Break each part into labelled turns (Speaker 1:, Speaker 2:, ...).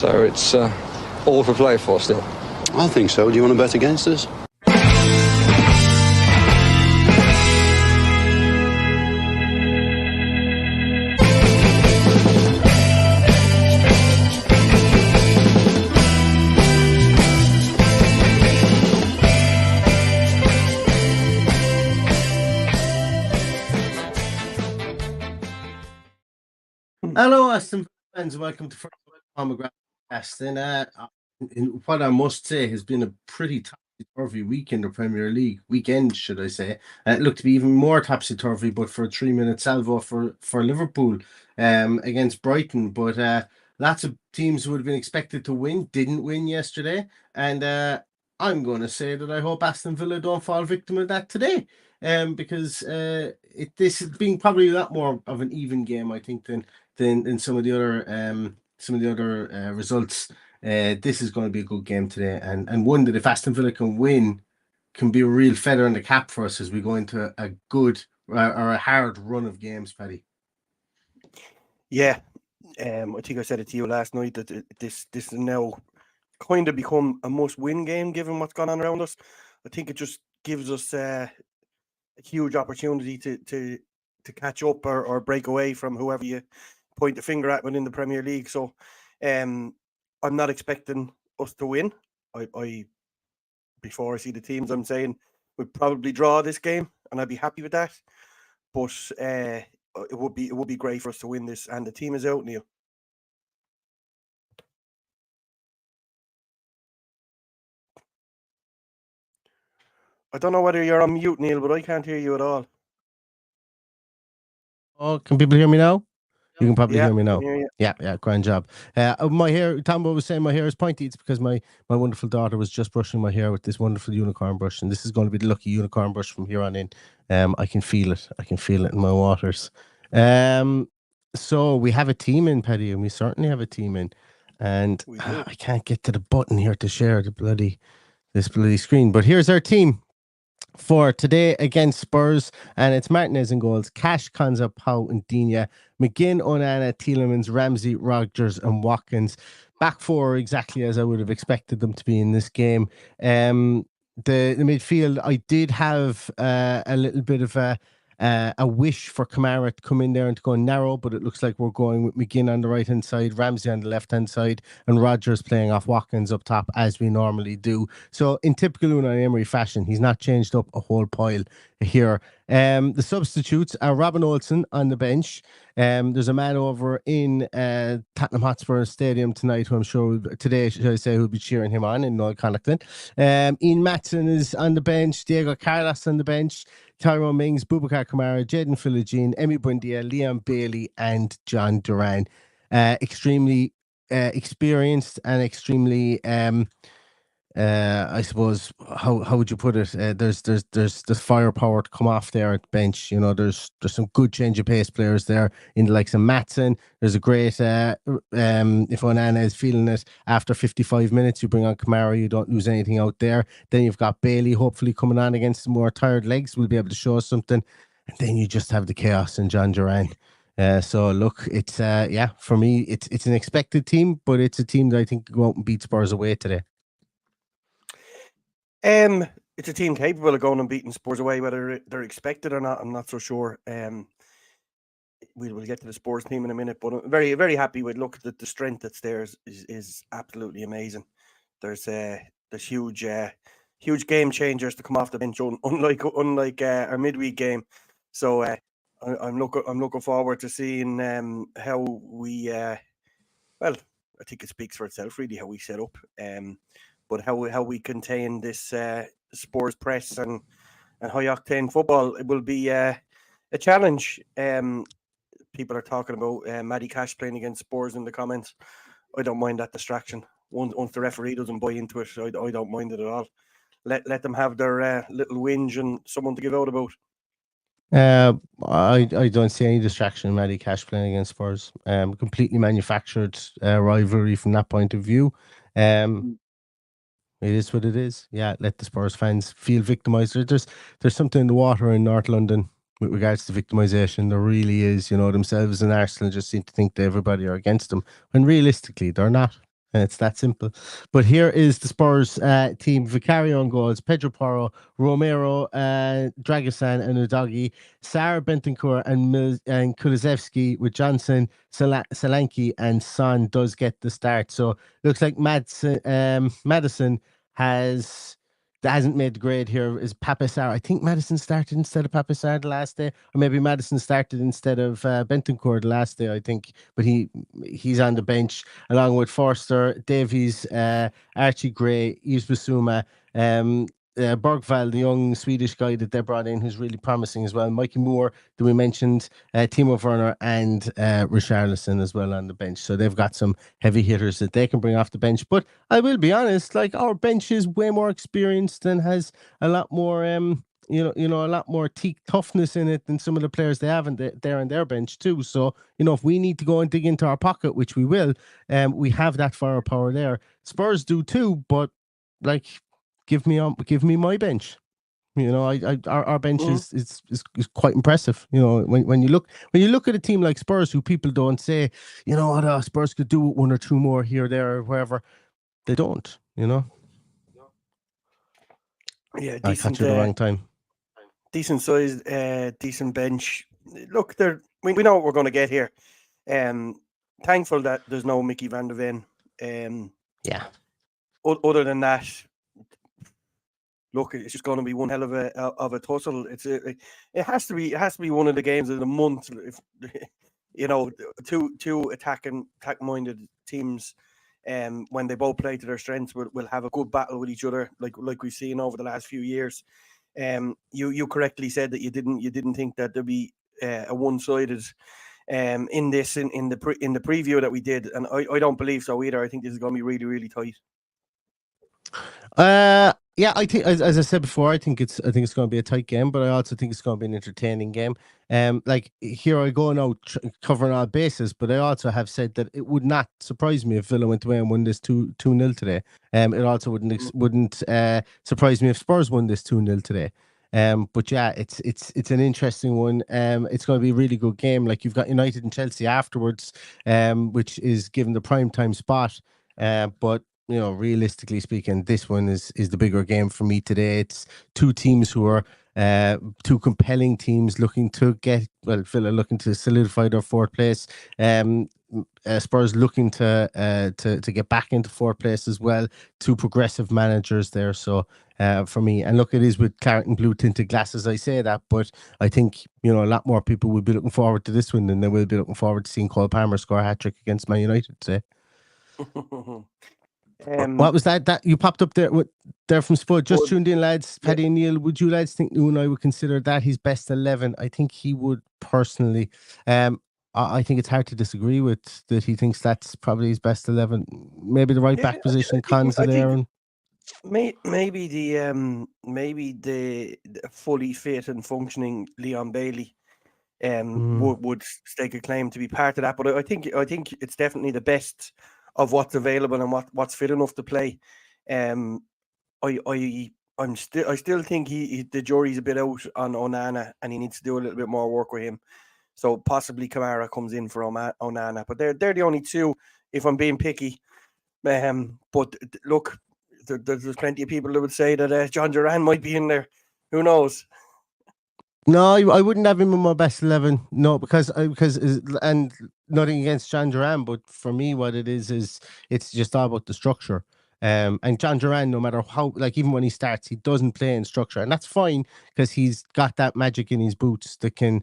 Speaker 1: So it's all for play for still.
Speaker 2: I think so. Do you want to bet against us?
Speaker 3: Hello, Aston fans. Welcome to First Pomegranate Aston. What I must say has been a pretty topsy-turvy week in the Premier League. Weekend, should I say. It looked to be even more topsy-turvy, but for a 3-minute salvo for Liverpool against Brighton. But lots of teams who would have been expected to win didn't win yesterday. And I'm going to say that I hope Aston Villa don't fall victim of that today. Because this has been probably a lot more of an even game, I think, than some of the other results. This is going to be a good game today, and one that if Aston Villa can win, can be a real feather in the cap for us as we go into a good or a hard run of games, Paddy.
Speaker 4: Yeah, I think I said it to you last night that this has now kind of become a must-win game given what's gone on around us. I think it just gives us a huge opportunity to catch up or break away from whoever you point the finger at within the Premier League. So I'm not expecting us to win. I before I see the teams, I'm saying we'd probably draw this game and I'd be happy with that. But it would be great for us to win this, and the team is out, Neil. I don't know whether you're on mute, Neil, but I can't hear you at all.
Speaker 3: Oh, can people hear me now? You can probably hear me now.
Speaker 4: Hear
Speaker 3: Yeah, grand job. My hair, Tombo was saying my hair is pointy. It's because my wonderful daughter was just brushing my hair with this wonderful unicorn brush, and this is going to be the lucky unicorn brush from here on in. I can feel it. I can feel it in my waters. So we have a team in, Paddy, and we certainly have a team in. And I can't get to the button here to share this bloody screen. But here's our team for today against Spurs, and it's Martinez in goals, Cash, Konza, Pau, and Digne, McGinn, Onana, Tielemans, Ramsey, Rodgers, and Watkins. Back four exactly as I would have expected them to be in this game. The midfield, I did have a little bit of a wish for Kamara to come in there and to go narrow, but it looks like we're going with McGinn on the right hand side, Ramsey on the left hand side, and Rodgers playing off Watkins up top as we normally do. So in typical Unai Emery fashion, he's not changed up a whole pile here. The substitutes are Robin Olsen on the bench. There's a man over in Tottenham Hotspur Stadium tonight who I'm sure today, should I say, who'll be cheering him on in Noel Connaughton. Ian Matson is on the bench, Diego Carlos on the bench, Tyrone Mings, Boubacar Kamara, Jadon Philogene, Emi Buendia, Liam Bailey, and John Duran. Extremely experienced and extremely I suppose how would you put it? There's firepower to come off there at the bench. You know, there's some good change of pace players there in the likes of Matson. There's a great if Onana is feeling it after 55 minutes, you bring on Kamara, you don't lose anything out there. Then you've got Bailey hopefully coming on against some more tired legs, will be able to show us something. And then you just have the chaos in John Duran. So look, it's for me it's an expected team, but it's a team that I think will go out and beat Spurs away today.
Speaker 4: It's a team capable of going and beating Spurs away, whether they're expected or not. I'm not so sure. We'll get to the Spurs team in a minute, but I'm very, very happy with the strength that's there is absolutely amazing. There's huge game changers to come off the bench, unlike our midweek game. So I'm looking forward to seeing how we well, I think it speaks for itself really how we set up. But how we contain this Spurs press and high octane football, it will be a challenge. People are talking about Matty Cash playing against Spurs in the comments. I don't mind that distraction. Once the referee doesn't buy into it, I don't mind it at all. Let them have their little whinge and someone to give out about.
Speaker 3: I don't see any distraction in Matty Cash playing against Spurs. Completely manufactured rivalry from that point of view. It is what it is. Yeah, let the Spurs fans feel victimised. There's something in the water in North London with regards to victimisation. There really is. You know, themselves and Arsenal just seem to think that everybody are against them, when realistically they're not. And it's that simple. But here is the Spurs team. Vicario on goals, Pedro Porro, Romero, Dragosan and Udogi, Sarah Bentancur and Kulusevski with Johnson, Solanke and Son does get the start. So looks like Madison hasn't made the grade here. Is Papisar? I think Madison started instead of Papisar the last day, or maybe Madison started instead of Bentancur the last day. I think, but he's on the bench along with Forster, Davies, Archie Gray, Yves Bissouma, Bergvall, the young Swedish guy that they brought in, who's really promising as well. Mikey Moore, that we mentioned, Timo Werner, and Richarlison as well on the bench. So they've got some heavy hitters that they can bring off the bench. But I will be honest, like our bench is way more experienced and has a lot more, a lot more toughness in it than some of the players they have there on their bench too. So if we need to go and dig into our pocket, which we will, we have that firepower there. Spurs do too, but like. Give me my bench. Our bench is quite impressive. When you look at a team like Spurs, who people don't say, Spurs could do one or two more here, there, or wherever. They don't.
Speaker 4: Yeah,
Speaker 3: I
Speaker 4: decent.
Speaker 3: catch you the wrong time.
Speaker 4: Decent size, decent bench. Look, we know what we're going to get here. Thankful that there's no Mickey van der Ven.
Speaker 3: Yeah.
Speaker 4: Other than that. Look, it's just going to be one hell of a tussle. It has to be one of the games of the month. If two attack-minded teams, when they both play to their strengths, will have a good battle with each other, like we've seen over the last few years. You correctly said that you didn't think that there'd be a one-sided in the preview that we did, and I don't believe so either. I think this is going to be really, really tight.
Speaker 3: Yeah, I think, as I said before, I think it's going to be a tight game, but I also think it's going to be an entertaining game. Like here I go now covering all bases, but I also have said that it would not surprise me if Villa went away and won this 2-0 today. It also wouldn't surprise me if Spurs won this 2-0 today. But yeah, it's an interesting one. It's going to be a really good game. Like you've got United and Chelsea afterwards, which is given the prime time spot. But realistically speaking, this one is the bigger game for me today. It's two teams who are two compelling teams looking to Villa looking to solidify their fourth place. Spurs looking to get back into fourth place as well. Two progressive managers there. So for me, and look, it is with claret and blue tinted glasses I say that, but I think a lot more people will be looking forward to this one than they will be looking forward to seeing Cole Palmer score a hat-trick against Man United today. What was that you popped up there from Spud? Just tuned in, lads. Paddy and Neil, would you lads think Unai would consider that his best 11? I think he would personally. I think it's hard to disagree with that. He thinks that's probably his best 11. Maybe the right back position, Konza there, and
Speaker 4: maybe the fully fit and functioning Leon Bailey would stake a claim to be part of that. But I think it's definitely the best of what's available and what's fit enough to play. I still think the jury's a bit out on Onana, and he needs to do a little bit more work with him. So possibly Kamara comes in for Onana, but they're the only two if I'm being picky. But look, there's plenty of people that would say that John Duran might be in there. Who knows?
Speaker 3: No, I wouldn't have him in my best 11. No, because and nothing against John Duran, but for me, what it is it's just all about the structure. And John Duran, no matter how, like even when he starts, he doesn't play in structure, and that's fine because he's got that magic in his boots that can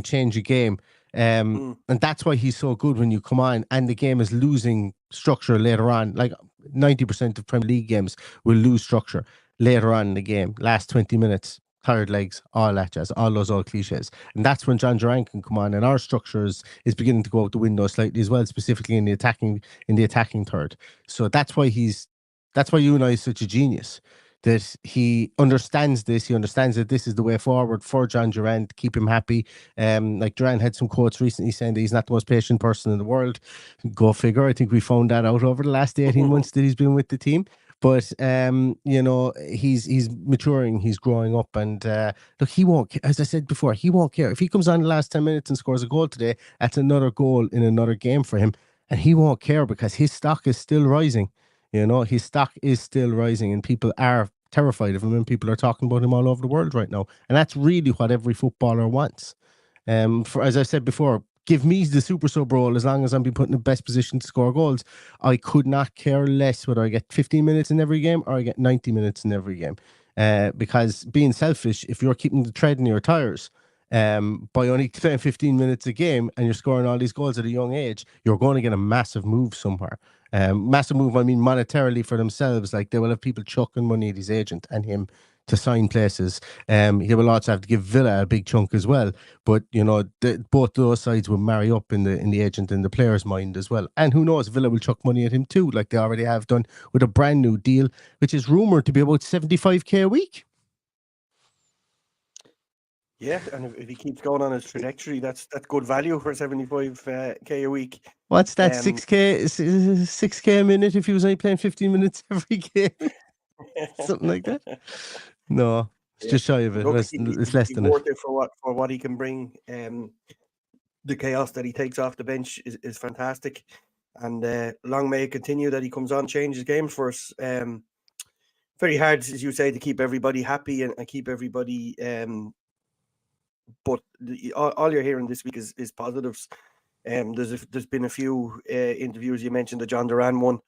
Speaker 3: change a game. And that's why he's so good when you come on and the game is losing structure later on. Like 90% of Premier League games will lose structure later on in the game, last 20 minutes. Tired legs, all that jazz, all those old cliches. And that's when John Duran can come on, and our structure is beginning to go out the window slightly as well, specifically in the attacking third. So that's why Unai is such a genius, that he understands this. He understands that this is the way forward for John Duran to keep him happy. Like Duran had some quotes recently saying that he's not the most patient person in the world. Go figure. I think we found that out over the last 18 months that he's been with the team. But he's maturing, he's growing up, and look, he won't. As I said before, he won't care if he comes on the last 10 minutes and scores a goal today. That's another goal in another game for him, and he won't care because his stock is still rising. You know, his stock is still rising, and people are terrified of him, and people are talking about him all over the world right now. And that's really what every footballer wants. For, as I said before, give me the super sub role as long as I'm being put in the best position to score goals. I could not care less whether I get 15 minutes in every game or I get 90 minutes in every game. Because being selfish, if you're keeping the tread in your tires, by only playing 15 minutes a game and you're scoring all these goals at a young age, you're going to get a massive move somewhere. Massive move, I mean monetarily for themselves. Like, they will have people chucking money at his agent and him to sign places. He will also have to give Villa a big chunk as well. But you know, both those sides will marry up in the agent and the player's mind as well. And who knows, Villa will chuck money at him too, like they already have done with a brand new deal, which is rumored to be about 75k a week.
Speaker 4: Yeah, and if he keeps going on his trajectory, that's good value for 75k a week.
Speaker 3: What's that? 6k a minute if he was only playing 15 minutes every game, something like that. No, it's just shy of it.
Speaker 4: Look,
Speaker 3: It's less than
Speaker 4: worth
Speaker 3: it.
Speaker 4: it for what he can bring. The chaos that he takes off the bench is fantastic, and long may it continue that he comes on, changes games for us. Very hard, as you say, to keep everybody happy and keep everybody. But all you're hearing this week is positives. There's been a few interviews. You mentioned the John Duran one.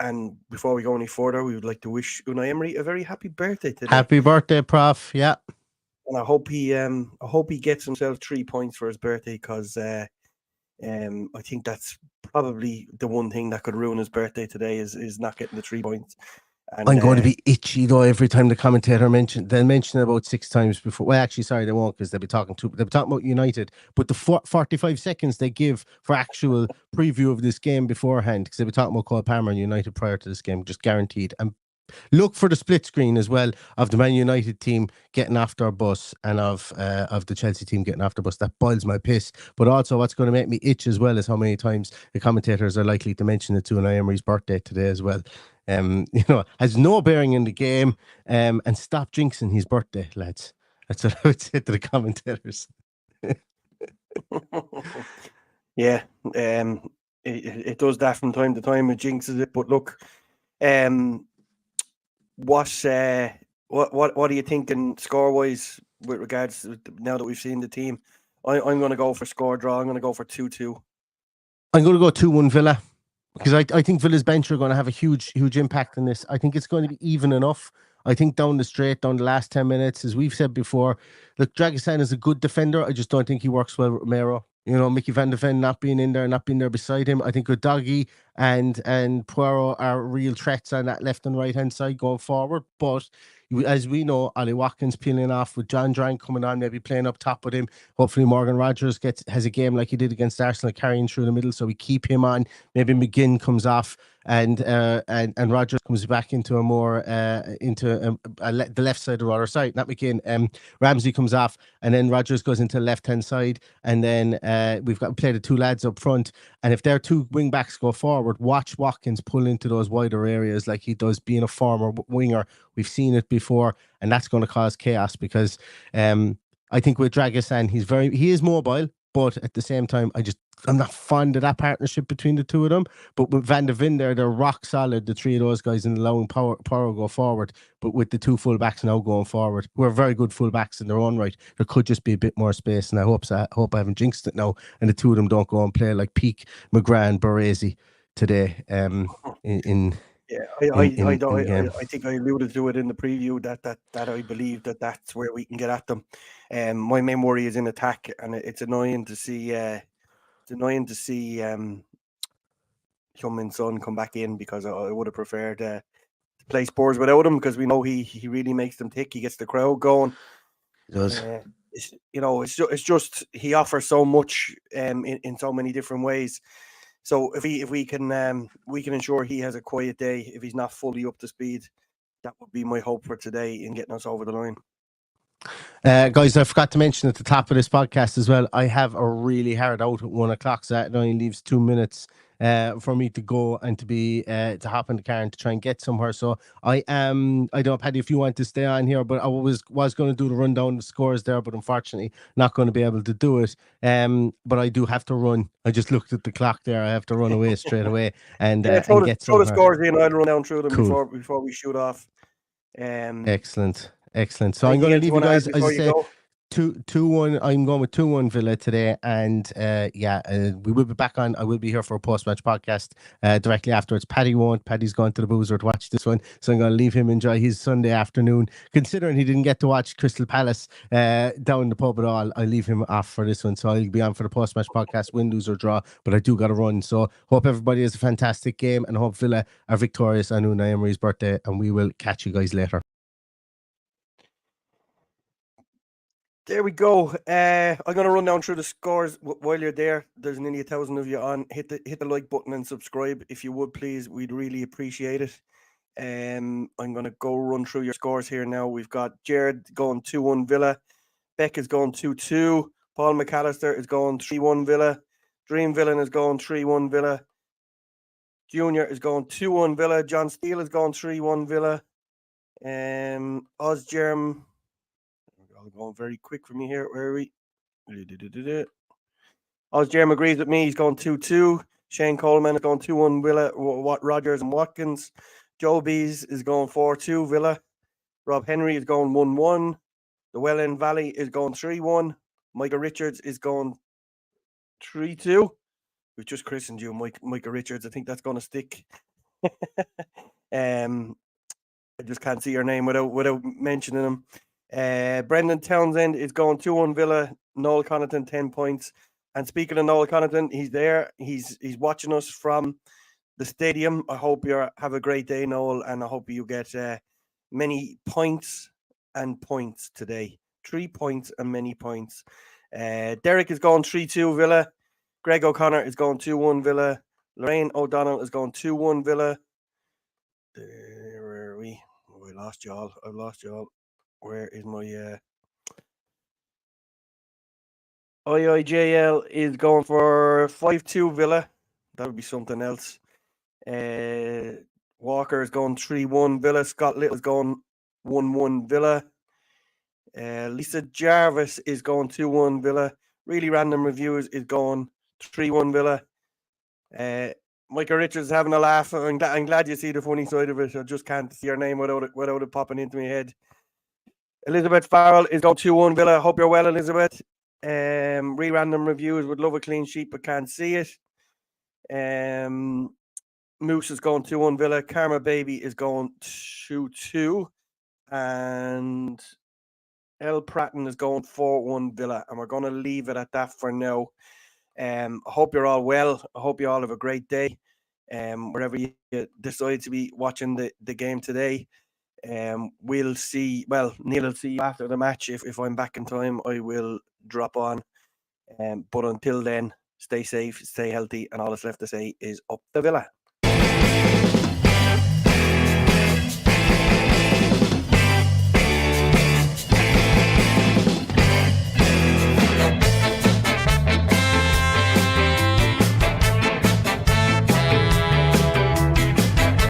Speaker 4: And before we go any further, we would like to wish Unai Emery a very happy birthday today.
Speaker 3: Happy birthday, Prof. Yeah.
Speaker 4: And I hope he gets himself 3 points for his birthday, because I think that's probably the one thing that could ruin his birthday today is not getting the 3 points. And,
Speaker 3: I'm going to be itchy though every time the commentator they'll mention it about 6 times before. Well, actually, sorry, they won't, because they'll be talking about United. But the 45 seconds they give for actual preview of this game beforehand, because they'll be talking about Cole Palmer and United prior to this game, just guaranteed. And look for the split screen as well of the Man United team getting off their bus and of the Chelsea team getting off their bus. That boils my piss. But also, what's going to make me itch as well is how many times the commentators are likely to mention it to Unai Emery's birthday today as well. You know, has no bearing in the game. And stop jinxing his birthday, lads. That's what I would say to the commentators.
Speaker 4: Yeah, it does that from time to time. It jinxes it. But look, what are you thinking score wise with regards to, now that we've seen the team? I'm going to go for score draw. I'm going to go for 2-2.
Speaker 3: I'm going to go 2-1 Villa, because I think Villa's bench are going to have a huge impact in this. I think it's going to be even enough. I think down the last 10 minutes, as we've said before, look, Dragosan is a good defender. I just don't think he works well with Romero. You know, Mickey van de Ven not being there beside him. I think Udagi and Poirot are real threats on that left and right hand side going forward. But as we know, Ollie Watkins peeling off with John Drang coming on, maybe playing up top with him. Hopefully Morgan Rogers has a game like he did against Arsenal, carrying through the middle, so we keep him on. Maybe McGinn comes off and Rogers comes back into a more the left side or other side, not McGinn. Ramsey comes off, and then Rogers goes into the left hand side, and then we've got to play the 2 lads up front. And if their 2 wing backs go forward, watch Watkins pull into those wider areas like he does, being a former winger. We've seen it before, and that's going to cause chaos, because I think with Dragosan, he is mobile, but at the same time, I'm not fond of that partnership between the two of them. But with Van de Ven there, they're rock solid, the 3 of those guys, and allowing Power go forward. But with the 2 fullbacks now going forward, who are very good fullbacks in their own right, there could just be a bit more space. And I hope I haven't jinxed it now, and the 2 of them don't go and play like peak McGrath and Baresi today.
Speaker 4: I think I alluded to it in the preview that I believe that's where we can get at them. My main worry is in attack, and it's annoying to see Heung-min Son come back in, because I would have preferred to play Spurs without him, because we know he really makes them tick. He gets the crowd going.
Speaker 3: He does.
Speaker 4: It's just he offers so much in so many different ways. So if we can ensure he has a quiet day, if he's not fully up to speed, that would be my hope for today in getting us over the line.
Speaker 3: Guys, I forgot to mention at the top of this podcast as well, I have a really hard out at 1 o'clock, so that only leaves 2 minutes for me to go and to be to hop in the car and to try and get somewhere. So I don't know, Paddy, if you want to stay on here, but I was going to do the rundown of scores there, but unfortunately not going to be able to do it. But I do have to run. I just looked at the clock there. I have to run away straight away and get
Speaker 4: throw the
Speaker 3: somewhere.
Speaker 4: scores in. I'll run down through them
Speaker 3: Cool.
Speaker 4: before we shoot off.
Speaker 3: Excellent. So I'm going to leave you guys, as I say, 2-1. I'm going with 2-1 Villa today, and we will be back on. I will be here for a post-match podcast directly afterwards. Paddy won't. Paddy's gone to the boozer to watch this one, so I'm going to leave him enjoy his Sunday afternoon. Considering he didn't get to watch Crystal Palace down the pub at all, I leave him off for this one, so I'll be on for the post-match podcast, win, lose or draw. But I do got to run. So hope everybody has a fantastic game, and hope Villa are victorious on Unai Emery's birthday. And we will catch you guys later.
Speaker 4: There we go. I'm going to run down through the scores while you're there. There's nearly 1,000 of you on. Hit the like button and subscribe if you would, please. We'd really appreciate it. I'm going to go run through your scores here now. We've got Jared going 2-1 Villa. Beck is going 2-2. Paul McAllister is going 3-1 Villa. Dream Villain is going 3-1 Villa. Junior is going 2-1 Villa. John Steele is going 3-1 Villa. Ozgerm. Going very quick for me here. Where are we? Ozgerm agrees with me. He's going 2-2. Shane Coleman is going 2-1 Villa. Rogers and Watkins. Joe Bees is going 4-2 Villa. Rob Henry is going 1-1. The Welland Valley is going 3-1. Micah Richards is going 3-2. We've just christened you Micah Richards. I think that's going to stick. I just can't see your name without mentioning him. Brendan Townsend is going 2-1 Villa. Noel Connaughton 10 points. And speaking of Noel Connaughton, he's there. He's watching us from the stadium. I hope you have a great day, Noel, and I hope you get many points and points today. 3 points and many points. Derek is going 3-2 Villa. Greg O'Connor is going 2-1 Villa. Lorraine O'Donnell is going 2-1 Villa. Where are we? Oh, I lost y'all. Where is my IIJL is going for 5-2 Villa. That would be something else. Walker is going 3-1 Villa. Scott Little is going 1-1 Villa. Lisa Jarvis is going 2-1 Villa. Really Random Reviews is going 3-1 Villa. Micah Richards is having a laugh. I'm glad you see the funny side of it. I just can't see your name without it popping into my head. Elizabeth Farrell is going 2-1 Villa. Hope you're well, Elizabeth. Really Random Reviews would love a clean sheet but can't see it. Moose is going 2-1 Villa. Karma Baby is going 2-2. And El Pratton is going 4-1 Villa. And we're going to leave it at that for now. I hope you're all well. I hope you all have a great day. Wherever you decide to be watching the game today. We'll see. Well, Neil will see you after the match. If I'm back in time, I will drop on. But until then, stay safe, stay healthy, and all that's left to say is up the Villa.